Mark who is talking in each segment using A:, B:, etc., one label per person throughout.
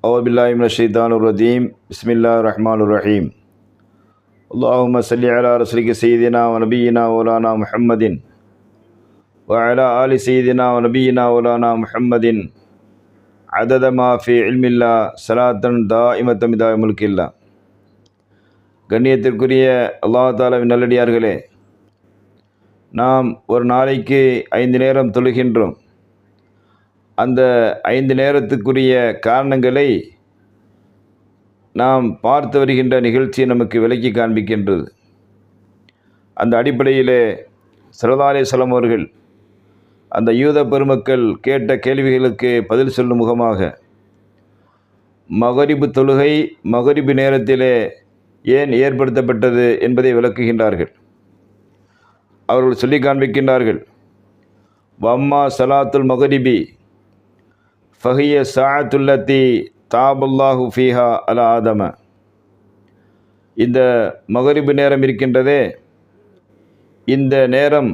A: أعوذ بالله من الشيطان الرجيم بسم الله الرحمن الرحيم اللهم صل على رسولك سيدنا ونبينا مولانا محمد وعلى آل سيدنا ونبينا مولانا محمد عدد ما في علم الله صلاة دائمة بدائم ملك الله. கண்ணியத்திற்குரிய அல்லாஹ் தஆலாவின் நல்லடியார்களே, நாம் ஒரு நாளைக்கு 5 நேரம் தொழுகின்றோம். அந்த 5 நேரத்துக்குரிய காரணங்களை நாம் பார்த்து வருகின்ற நிகழ்ச்சியை நமக்கு விளக்கி காண்பிக்கின்றது. அந்த அடிப்படையிலே ஸல்லல்லாஹு அலைஹி வஸல்லம் அவர்கள் அந்த யூத பெருமக்கள் கேட்ட கேள்விகளுக்கு பதில் சொல்லும் முகமாக மகரிபு தொழுகை மகரிபு நேரத்திலே ஏன் ஏற்படுத்தப்பட்டது என்பதை விளக்குகின்றார்கள். அவர்கள் சொல்லி காண்பிக்கின்றார்கள், வம்மா சலாத்துல் மகரிபி ஃபஹிய சாஅத்துல்லத்தி தாபல்லாஹு ஃபீஹா அலா ஆதம. இந்த மகரிபு நேரம் இருக்கின்றதே, இந்த நேரம்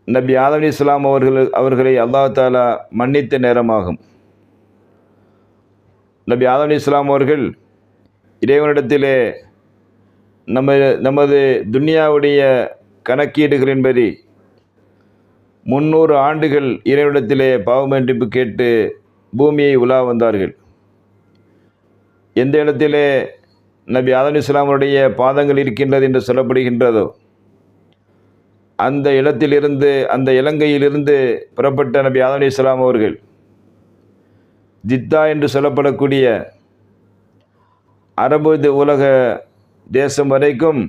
A: நபி ஆதம் அலைஹிஸ்ஸலாம் அவர்களை அல்லாஹ் தஆலா மன்னித்த நேரமாகும். நபி ஆதம் அலைஹிஸ்ஸலாம் அவர்கள் இறைவனிடத்திலே நமது துன்யாவுடைய கணக்கீடுகளின்படி 300 ஆண்டுகள் இறைவனிடத்திலே பாவமன்னிப்பு கேட்டு பூமியை உலா வந்தார்கள். எந்த இடத்திலே நபி ஆதம் அலைஹிஸ்ஸலாம் அவருடைய பாதங்கள் இருக்கின்றது என்று சொல்லப்படுகின்றதோ, அந்த இடத்திலிருந்து, அந்த இலங்கையிலிருந்து புறப்பட்ட நபி ஆதம் அலைஹிஸ்ஸலாம் அவர்கள் ஜித்தா என்று சொல்லப்படக்கூடிய அரபு உலக தேசம் வரைக்கும்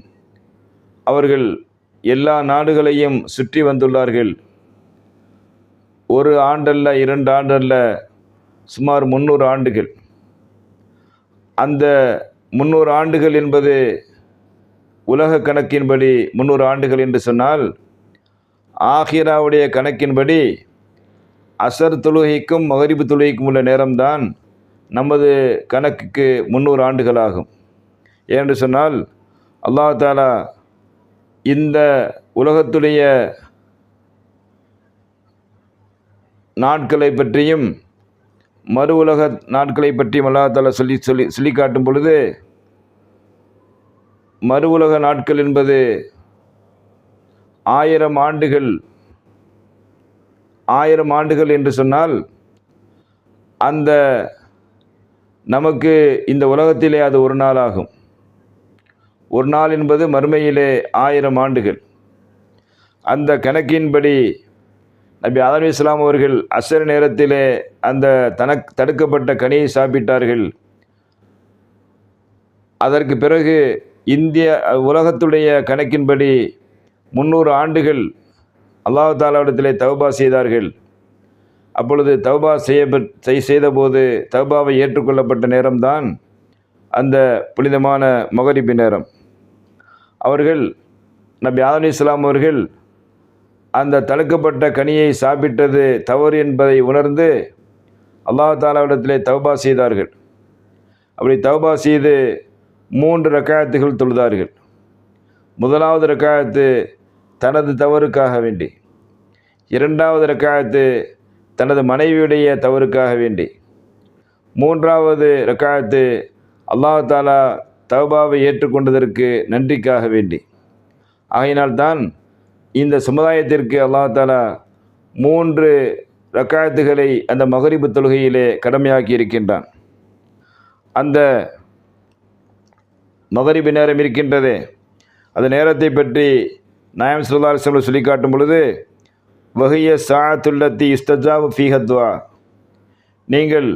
A: அவர்கள் எல்லா நாடுகளையும் சுற்றி வந்துள்ளார்கள். 1 ஆண்டல்ல, 2 ஆண்டல்ல, சுமார் 300 ஆண்டுகள். அந்த 300 ஆண்டுகள் என்பது உலக கணக்கின்படி 300 ஆண்டுகள் என்று சொன்னால், ஆகிராவுடைய கணக்கின்படி அசர் தொழுகைக்கும் மகரிபு தொழுகைக்கும் உள்ள நேரம்தான் நமது கணக்குக்கு 300 ஆண்டுகளாகும். ஏனென்று சொன்னால், அல்லாஹ் தஆலா இந்த உலகத்துடைய நாட்களை பற்றியும் மறு உலக நாட்களை பற்றியும் அல்லாஹ் தஆலா சொல்லி காட்டும் பொழுது, மறு உலக நாட்கள் என்பது 1000 ஆண்டுகள். 1000 ஆண்டுகள் என்று சொன்னால், அந்த நமக்கு இந்த உலகத்திலே அது ஒரு நாள் ஆகும். ஒரு நாள் என்பது மறுமையிலே 1000 ஆண்டுகள். அந்த கணக்கின்படி நபி ஆதம் அலைஹிஸ்ஸலாம் அவர்கள் அஸ்ர் நேரத்திலே அந்த தடுக்கப்பட்ட கனியை சாப்பிட்டார்கள். அதற்கு பிறகு உலகத்துடைய கணக்கின்படி 300 ஆண்டுகள் அல்லாஹ் தஆலாவிடத்திலே தௌபா செய்தார்கள். அப்பொழுது தௌபா செய்தபோது தௌபாவை ஏற்றுக்கொள்ளப்பட்ட நேரம்தான் அந்த புனிதமான மகரிபு நேரம். அவர்கள் நபி ஆதம் அலைஹிஸ்ஸலாம் அவர்கள் அந்த தடுக்கப்பட்ட கனியை சாப்பிட்டது தவறு என்பதை உணர்ந்து அல்லாஹ் தஆலாவிடத்திலே தௌபா செய்தார்கள். அப்படி தௌபா செய்து 3 ரக்காயத்துகள் தொழுதார்கள். முதலாவது ரக்காயத்து தனது தவறுக்காக வேண்டி, 2வது ரக்காயத்து தனது மனைவியுடைய தவறுக்காக வேண்டி, 3வது ரக்காயத்து அல்லாஹ் தஆலா தௌபாவை ஏற்றுக்கொண்டதற்கு நன்றிக்காக வேண்டி. ஆகையினால்தான் இந்த சமுதாயத்திற்கு அல்லாஹ் தஆலா 3 ரக்காயத்துகளை அந்த மகரிபு தொழுகையிலே கடமையாக்கி இருக்கின்றான். அந்த மகரிபு நேரம் இருக்கின்றதே, அந்த நேரத்தை பற்றி நாயகம் ஸல்லல்லாஹு அலைஹி வஸல்லம் சொல்லி காட்டும் பொழுது, வஹிய சாஅத்துல்லத்தி யுஸ்தஜாபு ஃபீஹா துஆ. நீங்கள்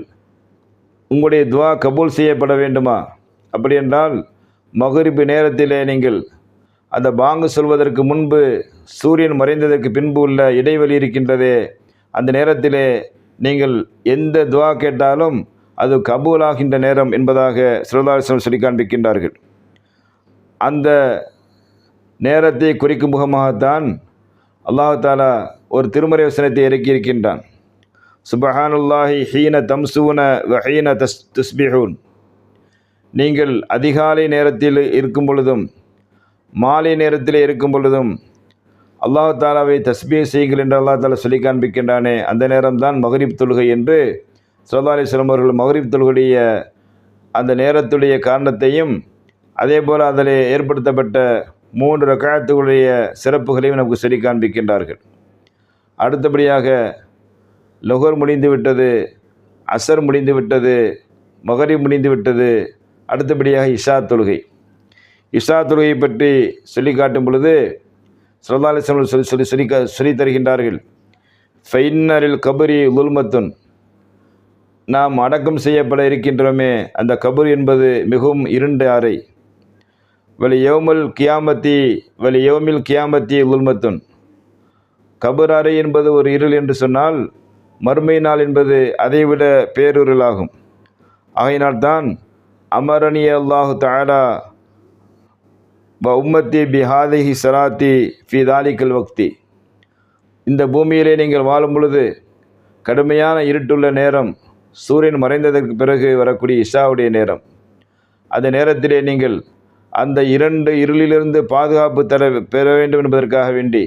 A: உங்களுடைய துஆ கபூல் செய்யப்பட வேண்டுமா? அப்படி என்றால் மகரிபு நேரத்திலே நீங்கள் அந்த பாங்கு சொல்வதற்கு முன்பு சூரியன் மறைந்ததற்கு பின்பு உள்ள இடைவெளி இருக்கின்றதே, அந்த நேரத்திலே நீங்கள் எந்த துஆ கேட்டாலும் அது கபூலாகின்ற நேரம் என்பதாக ஸல்லல்லாஹு அலைஹி வஸல்லம் சொல்லி காண்பிக்கின்றார்கள். அந்த நேரத்தை குறிக்கும் முகமாகத்தான் அல்லாஹ் தஆலா ஒரு திருமறை வசனத்தை இறக்கியிருக்கின்றான். சுப்ஹானல்லாஹி ஹீன தம்சூன வ ஹீன துஸ்பிஹூன். நீங்கள் அதிகாலை நேரத்தில் இருக்கும் பொழுதும் மாலை நேரத்தில் இருக்கும் பொழுதும் அல்லாஹ் தஆலாவை தஸ்பீஹ் செய்யுங்கள் என்று அல்லாஹ் தஆலா சொல்லி காண்பிக்கின்றானே, அந்த நேரம்தான் மகரிப் தொழுகை என்று ஸல்லல்லாஹு அலைஹி வஸல்லம் அவர்கள் மக்ரிப் தொழுகையுடைய அந்த நேரத்துடைய காரணத்தையும் அதே போல் அதில் ஏற்படுத்தப்பட்ட 3 ரக்காத்துகளுடைய சிறப்புகளையும் நமக்கு சொல்லி காண்பிக்கின்றார்கள். அடுத்தபடியாக லுஹர் முடிந்து விட்டது, அசர் முடிந்து விட்டது, மக்ரிப் முடிந்து விட்டது. அடுத்தபடியாக இஷா தொழுகை. இஷா தொழுகையை பற்றி சொல்லி காட்டும் பொழுது ஸல்லல்லாஹு அலைஹி வஸல்லம் சொல்லி தருகின்றார்கள், ஃபைன்னரில் கபரி லுல்மத்துன், நாம் அடக்கம் செய்யப்பட இருக்கின்றோமே அந்த கபர் என்பது மிகவும் இருண்ட அறை. யௌமில் கியாமத்தி லுல்மத்துன், கபர் அறை என்பது ஒரு இருள் என்று சொன்னால் மறுமை நாள் என்பது அதைவிட பேருருளாகும். ஆகையினால்தான் அமரணி அல்லாஹு தஆலா உம்மத்தி பிஹாதிஹி ஸலாத்தி ஃபி தாலிகல் வக்தி, இந்த பூமியிலே நீங்கள் வாழும் பொழுது கடுமையான இருட்டுள்ள நேரம், சூரியன் மறைந்ததற்கு பிறகு வரக்கூடிய இஷாவுடைய நேரம், அந்த நேரத்திலே நீங்கள் அந்த 2 இருளிலிருந்து பாதுகாப்பு பெற வேண்டும் என்பதற்காக வேண்டி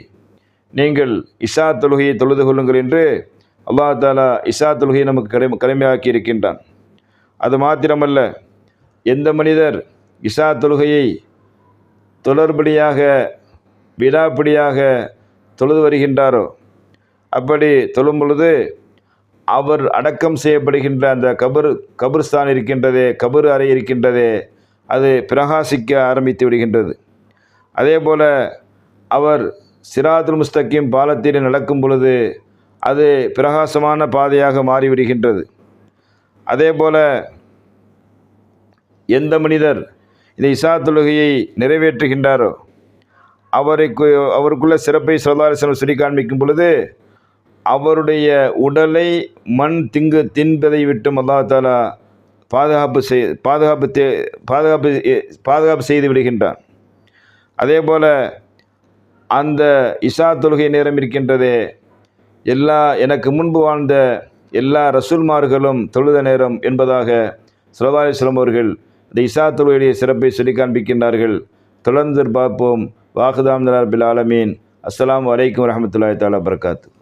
A: நீங்கள் இஷா தொழுகையை தொழுது கொள்ளுங்கள் என்று அல்லாஹ் தஆலா இஷா தொழுகையை நமக்கு கடமையாக்கி இருக்கின்றான். அது மாத்திரமல்ல, எந்த மனிதர் இஷா தொழுகையை தொடர்படியாக விடாப்பிடியாக தொழுது வருகின்றாரோ, அப்படி தொழும் பொழுது அவர் அடக்கம் செய்யப்படுகின்ற அந்த கபர்ஸ்தான் இருக்கின்றதே, கபர் அறை இருக்கின்றதே, அது பிரகாசிக்க ஆரம்பித்து விடுகின்றது. அதே போல் அவர் சிராத்துல் முஸ்தகீம் பாலத்தில் நடக்கும் பொழுது அது பிரகாசமான பாதையாக மாறிவிடுகின்றது. அதே போல் எந்த மனிதர் இந்த இஷா தொழுகையை நிறைவேற்றுகின்றாரோ அவருக்குள்ள சிறப்பை ஸல்லல்லாஹு அலைஹி வஸல்லம் சொல்லி காண்பிக்கும் பொழுது அவருடைய உடலை மண் தின்பதை விட்டும் அல்லாஹ் தஆலா பாதுகாப்பு செய்து விடுகின்றான். அதே போல் அந்த இஷா தொழுகை நேரம் இருக்கின்றதே, எனக்கு முன்பு வாழ்ந்த எல்லா ரசூல்மார்களும் தொழுத நேரம் என்பதாக ஸல்லல்லாஹு அலைஹி வஸல்லம் அவர்கள் இந்த இஷா தொழுகையுடைய சிறப்பை சொல்லி காண்பிக்கின்றார்கள். தொடர்ந்து பார்ப்போம். வாஹிதாம் ரப்பில் ஆலமீன். அஸ்ஸலாமு அலைக்கும் வரஹ்மத்துல்லாஹி தஆலா வபரகாத்துஹு.